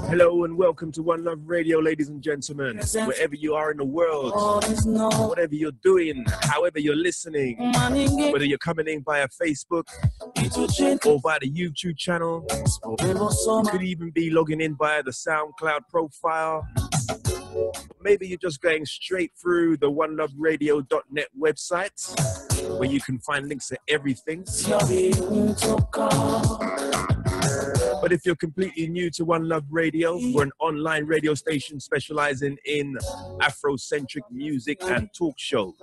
Hello and welcome to One Love Radio, ladies and gentlemen. Wherever you are in the world, whatever you're doing, however you're listening, whether you're coming in via Facebook or via the YouTube channel, you could even be logging in via the SoundCloud profile. Maybe you're just going straight through the oneloveradio.net website where you can find links to everything. But if you're completely new to One Love Radio, we're an online radio station specializing in Afrocentric music and talk shows,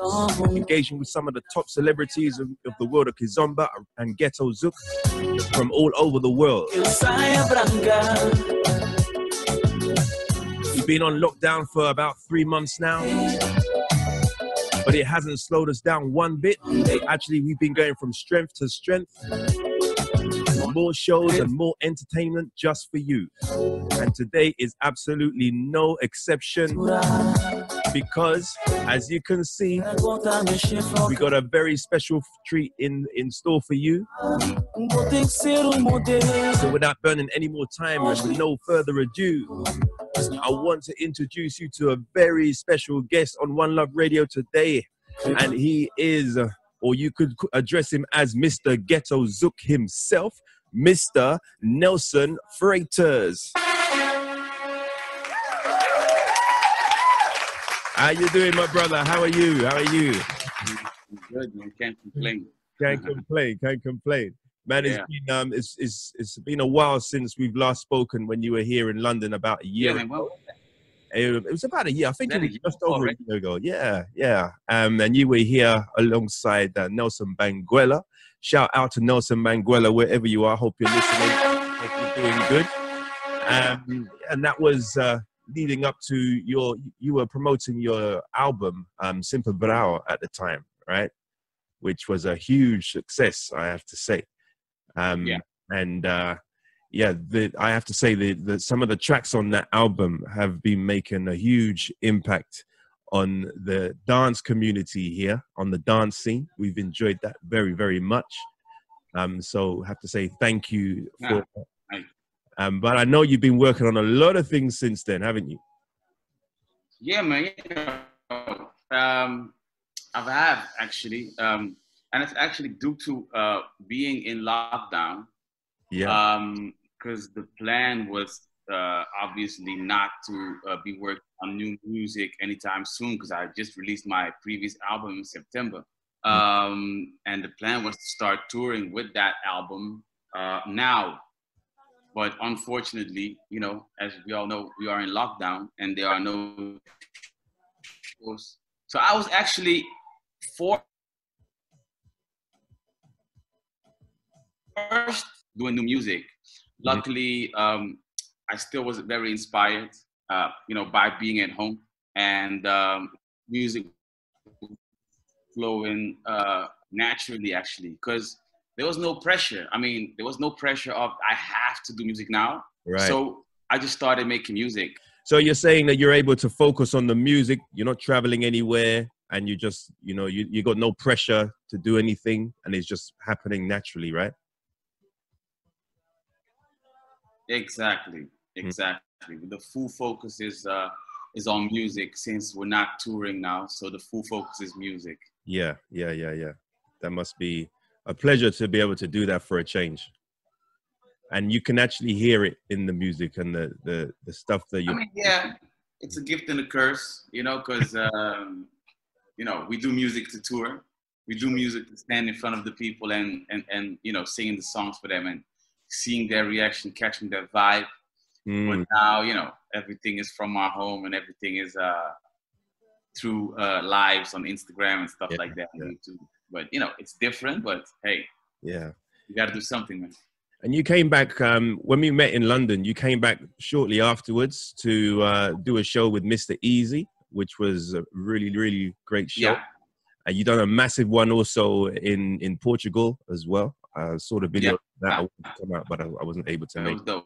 engaging with some of the top celebrities of the world of Kizomba and Ghetto Zouk from all over the world. We've been on lockdown for about 3 months now, but it hasn't slowed us down one bit. Actually, we've been going from strength to strength. More shows and more entertainment just for you. And today is absolutely no exception because, as you can see, we got a very special treat in store for you. So without burning any more time and with no further ado, I want to introduce you to a very special guest on One Love Radio today. And he is, or you could address him as Mr. Ghetto Zouk himself, Mr. Nelson Freitas. How you doing, my brother? How are you? How are you? Good, man. Can't complain. Can't complain. Can't complain. Man, it's been a while since we've last spoken when you were here in London about a year ago. It was about a year. I think it was just over a year ago. Yeah, yeah. And you were here alongside Nelson Banguela. Shout out to Nelson Banguela, wherever you are. Hope you're listening. Hope you're doing good. And that was leading up to you were promoting your album, Semba and Afro House, at the time, right? Which was a huge success, I have to say. I have to say that some of the tracks on that album have been making a huge impact on the dance community here, on the dance scene. We've enjoyed that very, very much. So I have to say thank you for that. But I know you've been working on a lot of things since then, haven't you? Yeah, man. I have actually. And it's actually due to being in lockdown. Yeah. Because the plan was obviously not to be working on new music anytime soon, because I just released my previous album in September. And the plan was to start touring with that album now. But unfortunately, you know, as we all know, we are in lockdown and there are no shows. So I was actually first doing new music. Luckily, I still was very inspired, you know, by being at home, and music flowing naturally, actually, because there was no pressure. I mean, there was no pressure of I have to do music now. Right. So I just started making music. So you're saying that you're able to focus on the music, you're not traveling anywhere, and you just, you know, you got no pressure to do anything, and it's just happening naturally, right? Exactly. The full focus is on music, since we're not touring now. So the full focus is music. Yeah. That must be a pleasure to be able to do that for a change. And you can actually hear it in the music and the stuff that you. I mean, yeah, it's a gift and a curse, you know, because you know, we do music to tour, we do music to stand in front of the people and you know, singing the songs for them and seeing their reaction, catching their vibe. But now, you know, everything is from our home and everything is through lives on Instagram and stuff like that on YouTube. But you know, it's different. But hey, yeah, you got to do something, man. And you came back, when we met in London, you came back shortly afterwards to do a show with Mr. Easy which was a really, really great show. Yeah. And you done a massive one also in Portugal as well. I saw the video that I wanted to come out, but I wasn't able to make it.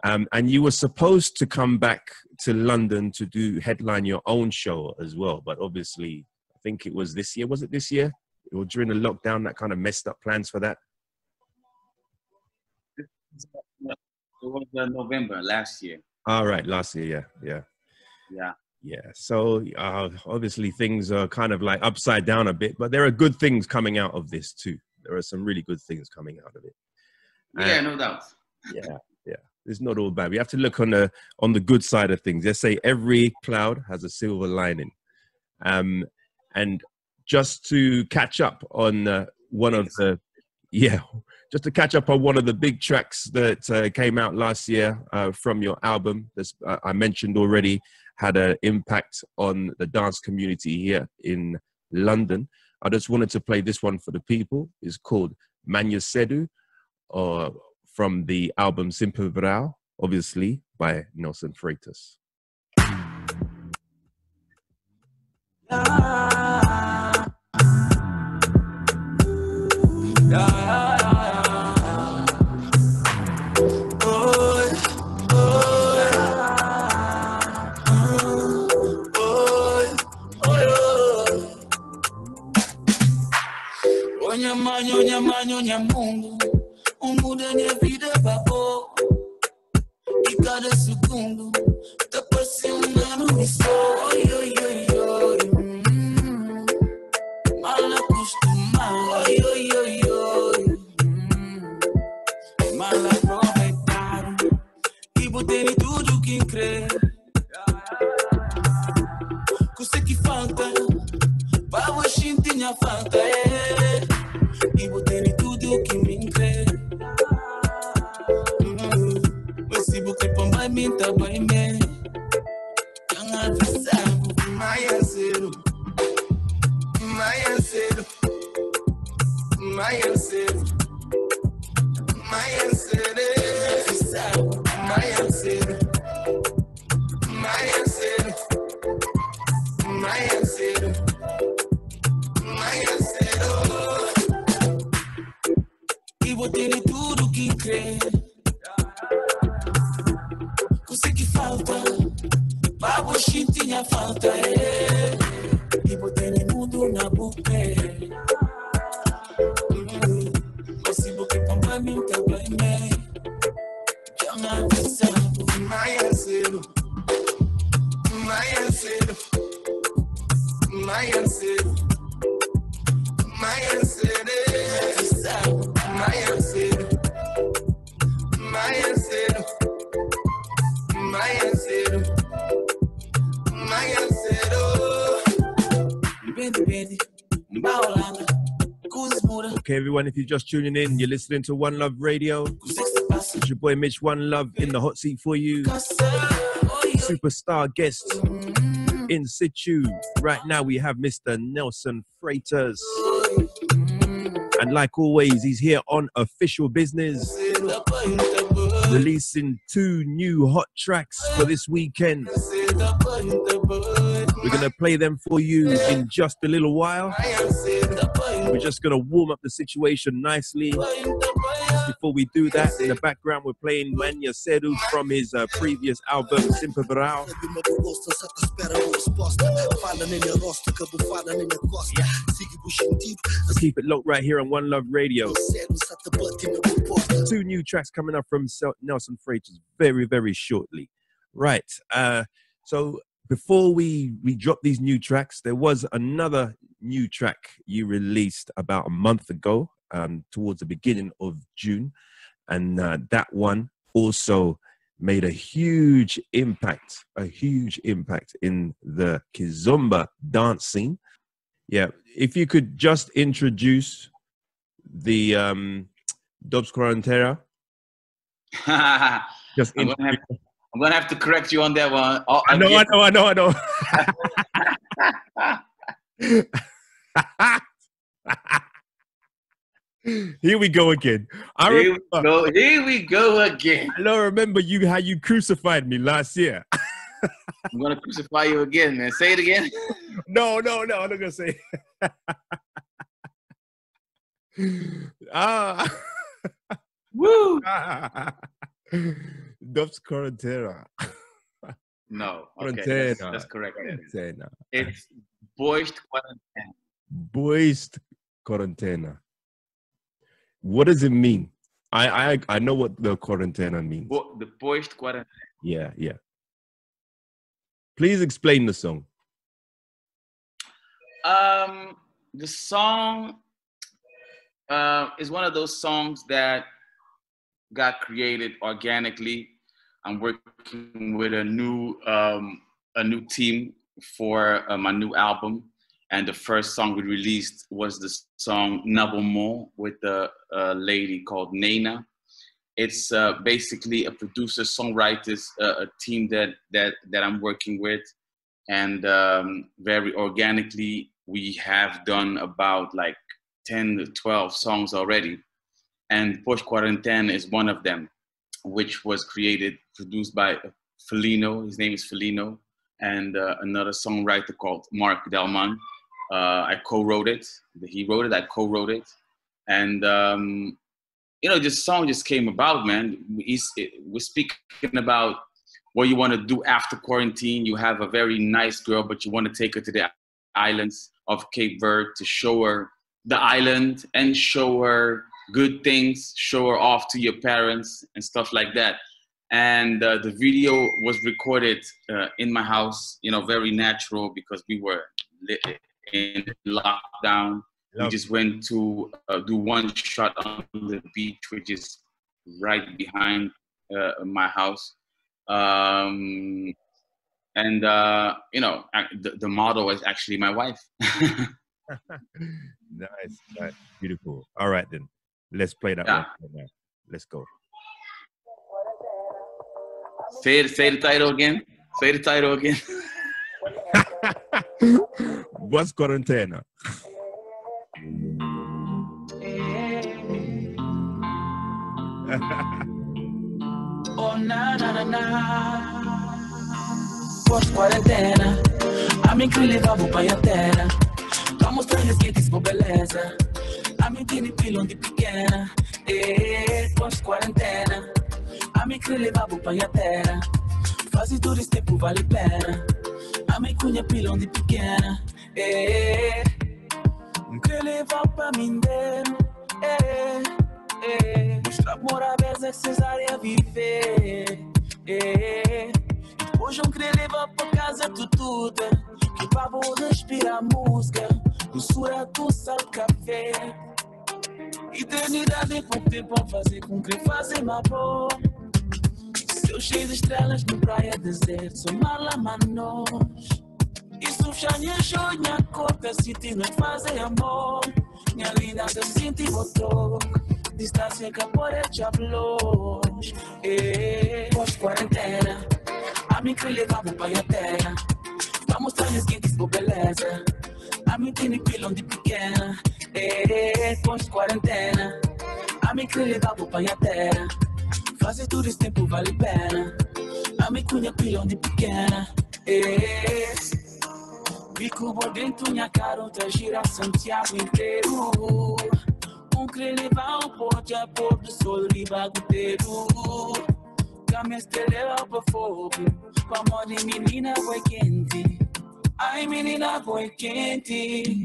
And you were supposed to come back to London to headline your own show as well. But obviously, I think it was this year. Was it this year? Or during the lockdown that kind of messed up plans for that? It was November last year. All right, last year, yeah. So obviously things are kind of like upside down a bit, but there are good things coming out of this too. There are some really good things coming out of it. Yeah, no doubt. Yeah. It's not all bad. We have to look on the good side of things. They say every cloud has a silver lining. And just to catch up on one of the big tracks that came out last year from your album, this I mentioned already, had an impact on the dance community here in London. I just wanted to play this one for the people. It's called Manya Sedu, or from the album Semba and Afro, obviously by Nelson Freitas. Muda minha vida babou. E cada segundo tá parecendo no sol. Oi, oi, oi, oi. Mal acostumado. Oi, oi, oi, oi. Mal aproveitado. E botei em tudo que crê. Coisa que falta. Para hoje tinha falta. E botei em tudo que me crê. Minta by me, jangan disabu, Maya Sedu, Maya Sedu, Maya Sedu, Maya Sedu, disabu, Maya Sedu, Maya Sedu, Maya Sedu, Maya Sedu. E vou ter tudo que crer. Babu tinha falta, e botei no mundo na boca. Mas se boca pra mim tá bem, já não pensando. Maya Sedu, Maya Sedu, Maya Sedu, Maya Sedu, Maya Sedu, Maya Sedu, Maya Sedu. Okay, everyone, if you're just tuning in, you're listening to One Love Radio. It's your boy Mitch, One Love, in the hot seat for you. Superstar guest in situ. Right now we have Mr. Nelson Freitas. And like always, he's here on Official Business, releasing 2 new hot tracks for this weekend. We're going to play them for you in just a little while. We're just going to warm up the situation nicely. Before we do that, in the background, we're playing Manya Sedu from his previous album, Semba and Afro. So keep it locked right here on One Love Radio. 2 new tracks coming up from Nelson Freitas very, very shortly. Right. So before we drop these new tracks, there was another new track you released about a month ago, towards the beginning of June. And that one also made a huge impact in the Kizomba dance scene. Yeah, if you could just introduce the Dobs Quarantera. I'm gonna have to correct you on that one. I know. Here we go again. Here we go again. I don't remember how you crucified me last year. I'm gonna crucify you again, man. Say it again. No, I'm not gonna say. Woo! Dubs Quarantena. No, okay, that's correct. Quarantena. It's Boist Quarantena. Boist Quarantena. What does it mean? I know what the quarantena means. The Boist Quarantena. Yeah. Please explain the song. The song is one of those songs that got created organically. I'm working with a new team for my new album, and the first song we released was the song Nabomon with a lady called Nena. It's basically a producer-songwriters a team that I'm working with, and very organically we have done about like 10 to 12 songs already, and Boist Quarantena is one of them, which was produced by Felino. His name is Felino, and another songwriter called Mark Delman. I co-wrote it. He wrote it. I co-wrote it, and this song just came about, man. We're speaking about what you want to do after quarantine. You have a very nice girl, but you want to take her to the islands of Cape Verde to show her the island and show her good things, show her off to your parents and stuff like that. And the video was recorded in my house, very natural because we were in lockdown. We just went to do one shot on the beach, which is right behind my house. The model is actually my wife. Nice, beautiful. All right, then. Let's play that one right now. Let's go. Say the title again. Say the title again. What's Quarantena? Oh, na. Boist Quarantena. A mim que levava para a terra. Pra mostrar-lhes que diz beleza. A mim tem pilão de pequena. Boist Quarantena. A mim que levava para a terra. Faz todo esse tempo vale a pena. A mim cunha pilão de pequena. Que levava para mim dentro. Mostrar por a vez é cesárea viver. Hoje eu queria levar pra casa tudo. Que pra vou respirar música. Doçura do sal café. Eternidade é pouco tempo a fazer com que fazer uma boa. Céu cheio de estrelas no praia deserto. Sou mala manos. Isso já me achou, minha corta. Sinti não fazer amor. Minha linda se senti botou. Distância que por el chablos. Boist Quarantena. A mim que levava para a terra. Pra mostrar-lhes que diz beleza. A mim tem pilão de pequena. Boist Quarantena. A mim que levava para a terra. Fazer tudo esse tempo vale a pena. A mim cunha pilão de pequena. Bico por dentro, minha carota gira Santiago inteiro. Querer levar o pote a pôr do sol e baguteiro. Cama estrela para fogo. Com amor de menina foi quente. Ai menina foi quente.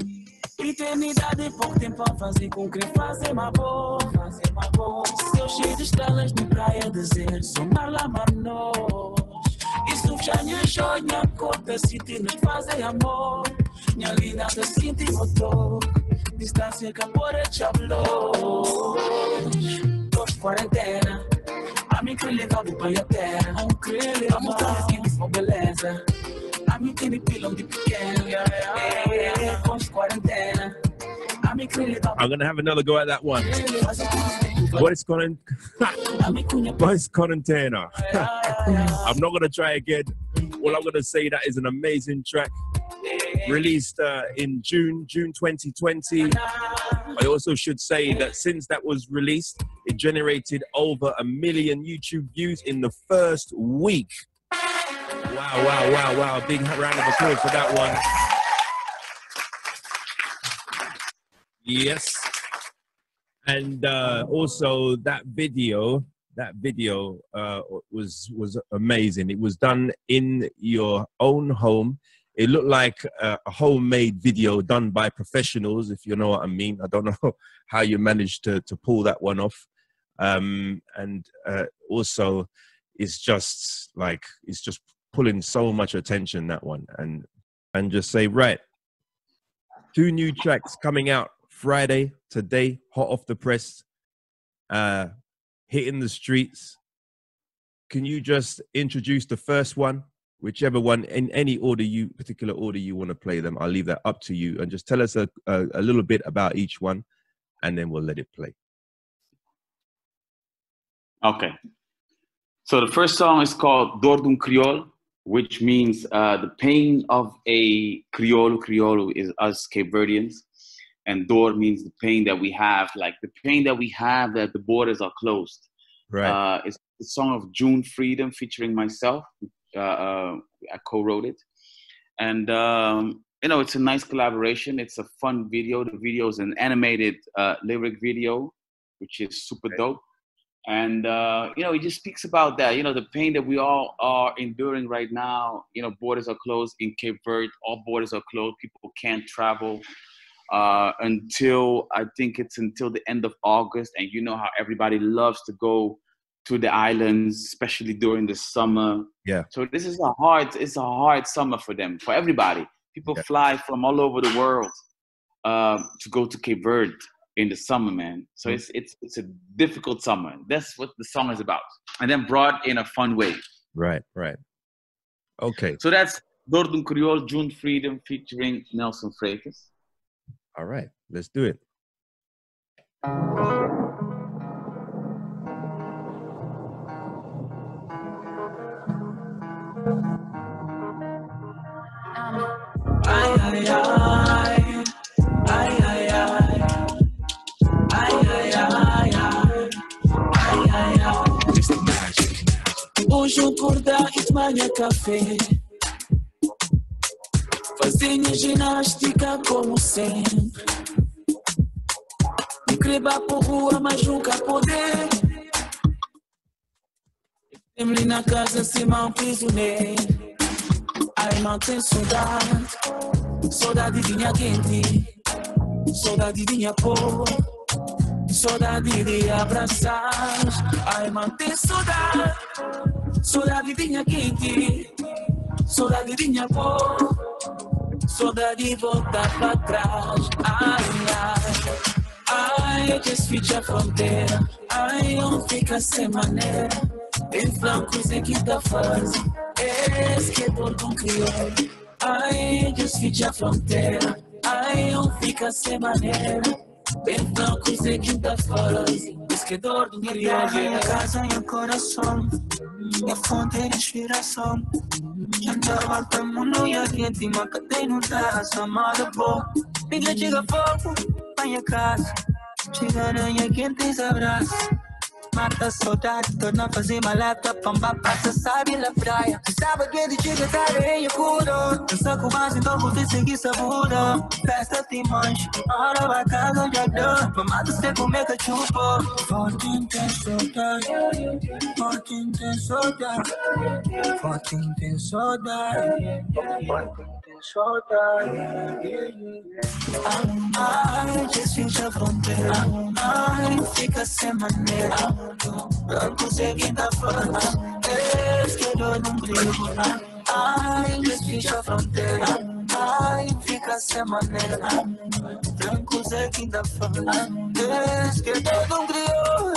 Eternidade é pouco tempo a fazer com que fazer uma boa. Céu cheio de estrelas de praia deserto. Sou marla manos. Isso já me achou, minha corta. Sinti nos fazer amor. Minha linda se senti motor. Distância que por el chablos. Boist Quarantena. A mim que levava para a terra. Pra mostrar que diz beleza. A mim tem pilão de pequeno. Boist Quarantena. A mim que levava. I'm gonna have another go at that one. Boist Quarantena. I'm not gonna try again. All I'm gonna say that is an amazing track. Released in June 2020. I also should say that since that was released, it generated over 1 million YouTube views in the first week. Wow. Big round of applause for that one. Yes. And also that video was amazing. It was done in your own home. It looked like a homemade video done by professionals, if you know what I mean. I don't know how you managed to pull that one off. Also, it's just pulling so much attention, that one. And just say, right, 2 new tracks coming out Friday, today, hot off the press, hitting the streets. Can you just introduce the first one, whichever one, in any order particular order you want to play them? I'll leave that up to you, and just tell us a little bit about each one, and then we'll let it play. Okay. So the first song is called Dor d'un Criol, which means the pain of a Criolu. Criolu is us Cape Verdeans. And Dor means the pain that we have, like the pain that we have that the borders are closed. Right. It's the song of June Freedom featuring myself. I co-wrote it. And, it's a nice collaboration. It's a fun video. The video is an animated lyric video, which is super dope. And, it just speaks about that, the pain that we all are enduring right now. Borders are closed in Cape Verde. All borders are closed. People can't travel. Until the end of August, and you know how everybody loves to go to the islands, especially during the summer. Yeah. So this is a hard summer for them, for everybody. People fly from all over the world to go to Cape Verde in the summer, man. So it's a difficult summer. That's what the song is about, and then brought in a fun way. Right. Okay. So that's Dor d'un Criol, June Freedom featuring Nelson Freitas. All right, let's do it. Hoje eu acordar e tomar café, fazer ginástica como sempre. Me crebar por rua, mas nunca poder. Tem-me na casa cima um prisioneiro. Ai, não tem saudade, saudade de minha quente, saudade de minha cor, saudade de abraçar. Ai, não tem saudade, saudade de minha quente, saudade de minha cor, saudade de voltar pra trás. Ai, desfite a fronteira. Ai, não fica sem maneira. Em flancos em quinta fase, que Dor d'un Criol. Ai, desfite a fronteira. Ai, não fica sem maneira. Em flancos em quinta fase, que Dor d'un Criol. Minha casa e o coração, minha fonte de inspiração. Andava pro mundo e a gente me acatei no traço. Amada boa, minha chega fogo, minha casa. Chega aranha quente e abraço. Mata a saudade, torna a fazer maleta. Pamba passa, sabe, na praia. Sabe que ele chega da areia cura. Dança com mais, então vou te seguir sabura. Festa tem manche, hora vai casa já dá. Mamado você comer cachupa. Forte tem saudade, forte tem saudade, forte tem saudade, forte tem saudade. Ai, desfinte a fronteira. Ai, fica sem maneira. Não consegui dar fora. Que Dor d'un Criol. Ai, desfinte a fronteira. Ai, fica sem maneira. Não consegui dar fora. Que Dor d'un Criol.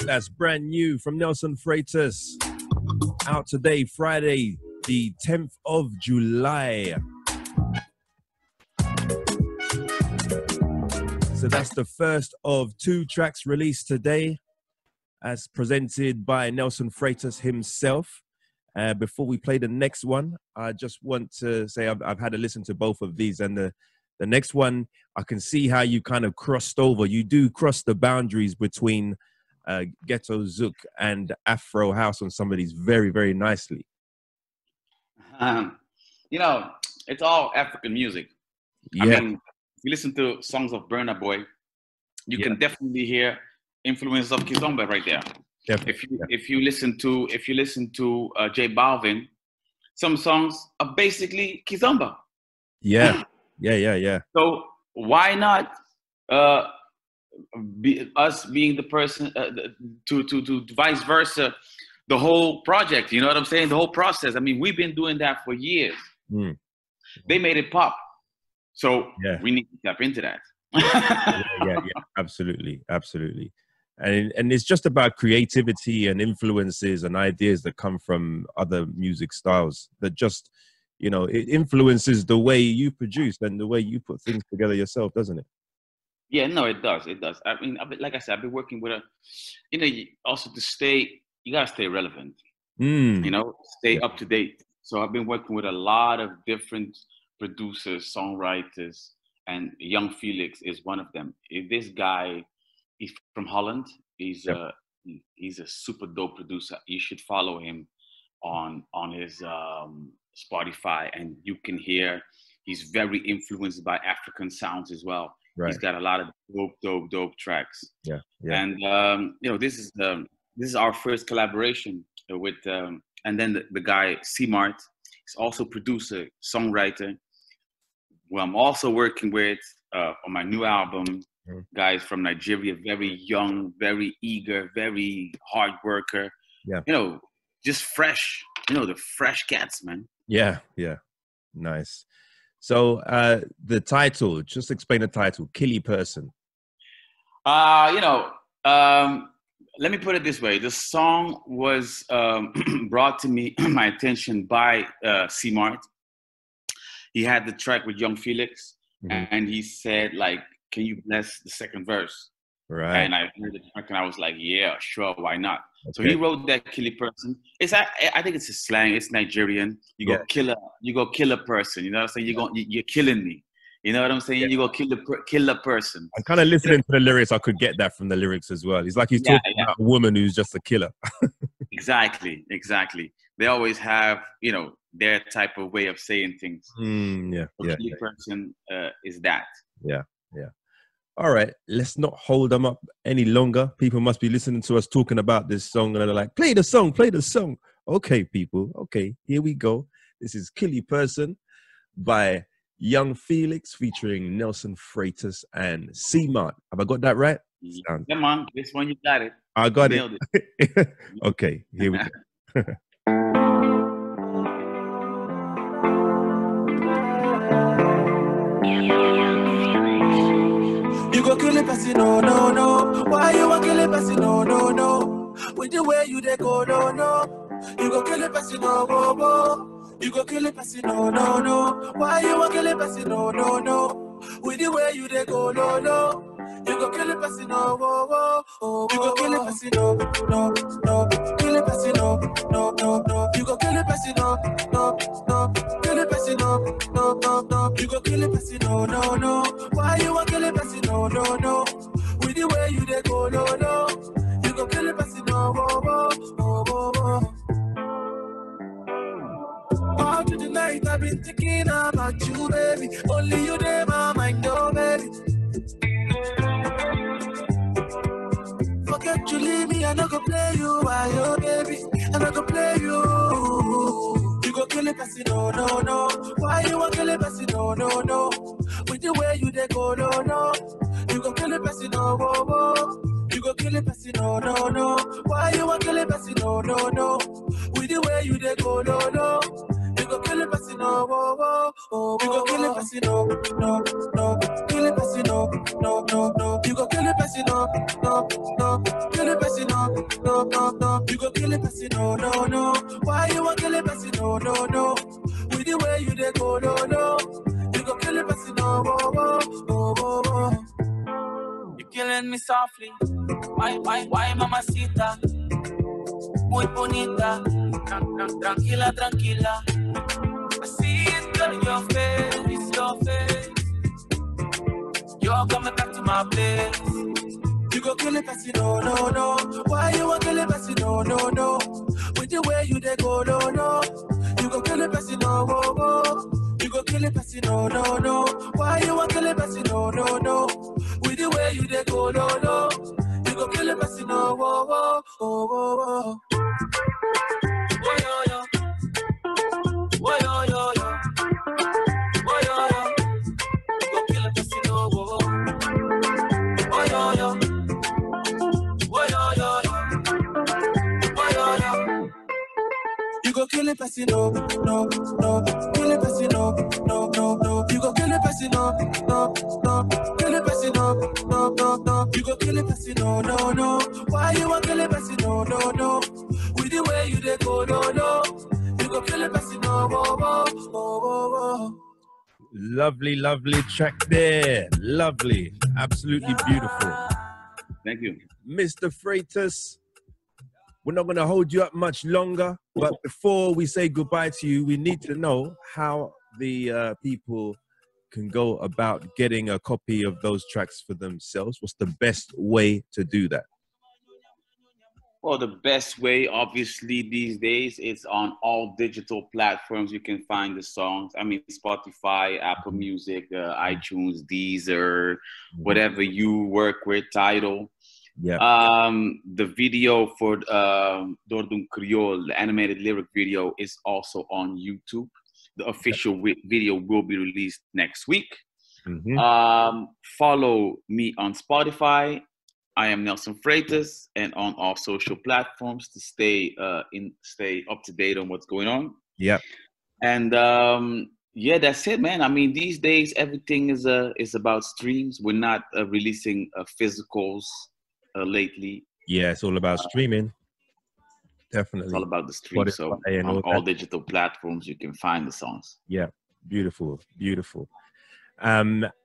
That's brand new from Nelson Freitas. Out today, Friday, the 10th of July. So that's the first of 2 tracks released today, as presented by Nelson Freitas himself. Before we play the next one, I just want to say I've had a listen to both of these, and the next one, I can see how you kind of crossed over. You do cross the boundaries between Ghetto Zouk and Afro House on some of these very, very nicely. You know, it's all African music. Yeah. I mean, if you listen to songs of Burna Boy, you can definitely hear influence of Kizomba right there. Definitely. If you listen to J Balvin, some songs are basically Kizomba. Yeah. So why not us being the person to vice versa, the whole project? You know what I'm saying? The whole process. I mean, we've been doing that for years. They made it pop, so we need to tap into that. yeah, absolutely. And it's just about creativity and influences and ideas that come from other music styles that just, you know, it influences the way you produce and the way you put things together yourself, doesn't it? Yeah, no, it does. I mean, like I said, I've been working with you know, also to stay, you gotta stay relevant, you know, stay up to date. So I've been working with a lot of different producers, songwriters, and Young Felix is one of them. This guy, he's from Holland. He's a super dope producer. You should follow him on his Spotify, and you can hear he's very influenced by African sounds as well. Right. He's got a lot of dope tracks. Yeah. And you know, this is our first collaboration with and then the guy CMART. He's also producer, songwriter. Who I'm also working with on my new album. Guys from Nigeria, very young, very eager, very hard worker. Yeah. You know, just fresh. You know, the fresh cats, man. Yeah. Nice. So the title, just explain the title, KILLI Person. You know, let me put it this way. The song was brought to my attention by CMART. He had the track with Young Felix, and he said, like, can you bless the second verse? Right. And I heard the track and I was like, yeah, sure, why not? Okay. So he wrote that KILLI Person. I think it's a slang. It's Nigerian. You go kill a person. You know what I'm saying? You're killing me. You know what I'm saying? Yeah. You go kill a person. I'm kind of listening to the lyrics. I could get that from the lyrics as well. It's like he's talking about a woman who's just a killer. Exactly. They always have, you know, their type of way of saying things. KILLI Person is that. Yeah. All right, let's not hold them up any longer. People must be listening to us talking about this song and they're like, play the song. Okay, people. Okay, here we go. This is KILLI Person by Young Felix featuring Nelson Freitas and CMART. Have I got that right? Yeah, man. This one you got it. I got it. Okay, here we go. You go kill it, person, no. Why you want kill it, person, no. With the way you they go, no. You go kill it, person, no. You go kill it, person, no. Why you want kill it, person, no. With the way you they go, no. You go kill it, person, no. You go kill it, person, no. Kill it, person, no. You go kill it, person, no. Kill it, person, no. You go kill it, person, no. Why you want kill it, person, no. With the way you they go, no. You go kill it, person, no. All through the night I've been thinking about you, baby. Only you there, my mind, oh, baby. Forget you, leave me, I no go play you, why, oh, baby. I no go play you. You go kill it, person, no. Why you want kill it, person, no. With the way you they go, no. You go kill it, person, no. You go kill it, person, no. Why you want kill it, person, no. With the way you they go, no. You go kill it, person, no. You go kill it, person, no. Kill it, person, no. You go kill it, person, no. Kill it, person, no. You go kill it, person, no. Why you want kill it, person, no. With the way you they go, no. You go kill it, person, no. You killing me softly. Why, mamacita? Muy bonita. Tranquila. I see it on your face. You're coming back to my place. You go kill it, Bessie, no, no, no. Why you want kill it, Bessie, no, no, no. With the way you they go, no, no. You go kill it, Bessie, no, no, no. You go kill it, Bessie, no, no, no. Why you want kill it, Bessie, no, no, no. With the way you they go, no, no. You go kill it, Bessie, no, oh, oh, oh, oh, oh. Oh, yo, yo. Oh, yo, yo, yo. Oh, yo, yo. You go kill it, Bessie, no, oh, oh. Oh, yo, yo. Oh, yo, yo, yo. Oh, yo, yo. You go kill it, Bessie, no, no, no. Kill it, Bessie, no, no, no, no. You go kill it, Bessie, no, no, no. Kill it, Bessie, no, no, no, no. You go kill it, Bessie, no, no, no. Why you want kill it, Bessie, no, no, no. With the way you they go, no, no. You go kill it, Bessie, no, oh, oh, oh, oh, oh. Lovely, lovely track there. Lovely. Absolutely beautiful. Thank you. Mr. Freitas, we're not going to hold you up much longer, but before we say goodbye to you, we need to know how the people can go about getting a copy of those tracks for themselves. What's the best way to do that? Well, the best way, obviously, these days, is on all digital platforms. You can find the songs. I mean, Spotify, Apple Music, iTunes, Deezer, whatever you work with, Tidal. Yeah. The video for Dordun KRIOLU, the animated lyric video, is also on YouTube. The official video will be released next week. Follow me on Spotify. I am Nelson Freitas, and on all social platforms to stay up to date on what's going on. Yeah. And yeah, that's it, man. I mean, these days everything is about streams. We're not releasing physicals lately. Yeah, it's all about streaming. Definitely. It's all about the stream. So on all digital platforms, you can find the songs. Yeah, beautiful, beautiful.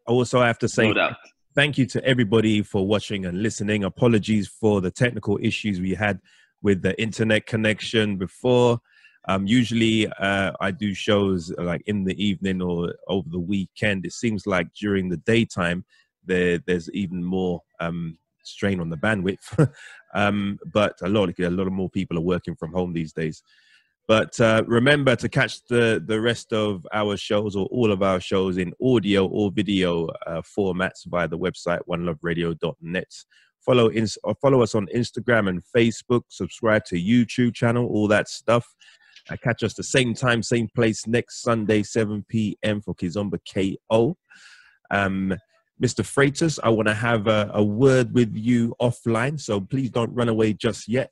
Also, I have to say, no doubt. Thank you to everybody for watching and listening. Apologies for the technical issues we had with the internet connection before. Usually I do shows like in the evening or over the weekend. It seems like during the daytime there's even more strain on the bandwidth. But a lot of more people are working from home these days. But remember to catch the rest of our shows or all of our shows in audio or video formats via the website oneloveradio.net. Follow us on Instagram and Facebook. Subscribe to YouTube channel, all that stuff. Catch us the same time, same place next Sunday, 7 p.m. for Kizomba KO. Mr. Freitas, I want to have a word with you offline, so please don't run away just yet.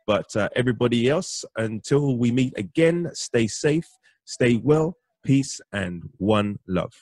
But everybody else, until we meet again, stay safe, stay well, peace, and one love.